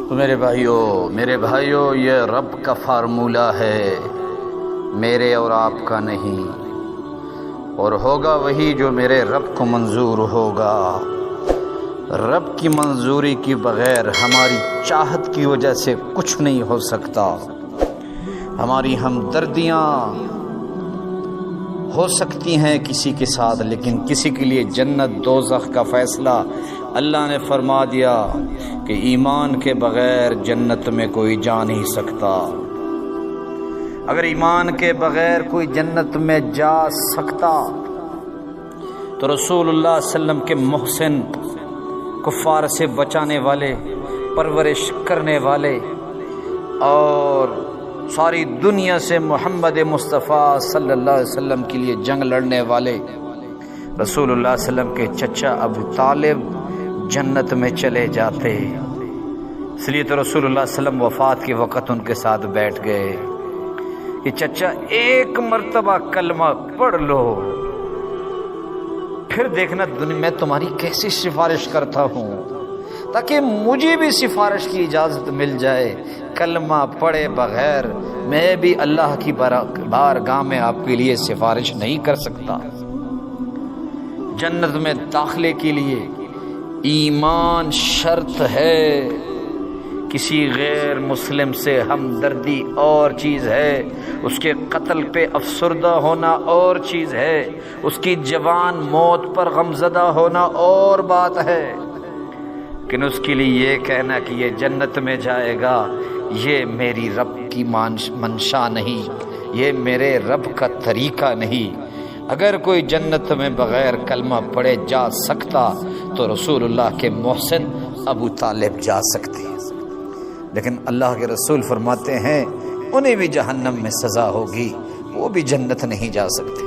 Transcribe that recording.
تو میرے بھائیوں یہ رب کا فارمولہ ہے، میرے اور آپ کا نہیں، اور ہوگا وہی جو میرے رب کو منظور ہوگا۔ رب کی منظوری کے بغیر ہماری چاہت کی وجہ سے کچھ نہیں ہو سکتا۔ ہماری ہمدردیاں ہو سکتی ہیں کسی کے ساتھ، لیکن کسی کے لیے جنت دوزخ کا فیصلہ اللہ نے فرما دیا کہ ایمان کے بغیر جنت میں کوئی جا نہیں سکتا۔ اگر ایمان کے بغیر کوئی جنت میں جا سکتا تو رسول اللہ صلی اللہ علیہ وسلم کے محسن، کفار سے بچانے والے، پرورش کرنے والے، اور ساری دنیا سے محمد مصطفیٰ صلی اللہ علیہ وسلم کے لیے جنگ لڑنے والے رسول اللہ صلی اللہ علیہ وسلم کے چچا ابو طالب جنت میں چلے جاتے۔ اس لیے تو رسول اللہ صلی اللہ علیہ وسلم وفات کے وقت ان کے ساتھ بیٹھ گئے کہ چچا ایک مرتبہ کلمہ پڑھ لو، پھر دیکھنا دنیا میں تمہاری کیسی سفارش کرتا ہوں، تاکہ مجھے بھی سفارش کی اجازت مل جائے۔ کلمہ پڑھے بغیر میں بھی اللہ کی بارگاہ میں آپ کے لیے سفارش نہیں کر سکتا۔ جنت میں داخلے کے لیے ایمان شرط ہے، کسی غیر مسلم سے ہمدردی اور چیز ہے، اس کے قتل پہ افسردہ ہونا اور چیز ہے، اس کی جوان موت پر غمزدہ ہونا اور بات ہے، لیکن اس کے لیے یہ کہنا کہ یہ جنت میں جائے گا، یہ میری رب کی منشا نہیں، یہ میرے رب کا طریقہ نہیں۔ اگر کوئی جنت میں بغیر کلمہ پڑھے جا سکتا تو رسول اللہ کے محسن ابو طالب جا سکتے، لیکن اللہ کے رسول فرماتے ہیں انہیں بھی جہنم میں سزا ہوگی، وہ بھی جنت نہیں جا سکتے۔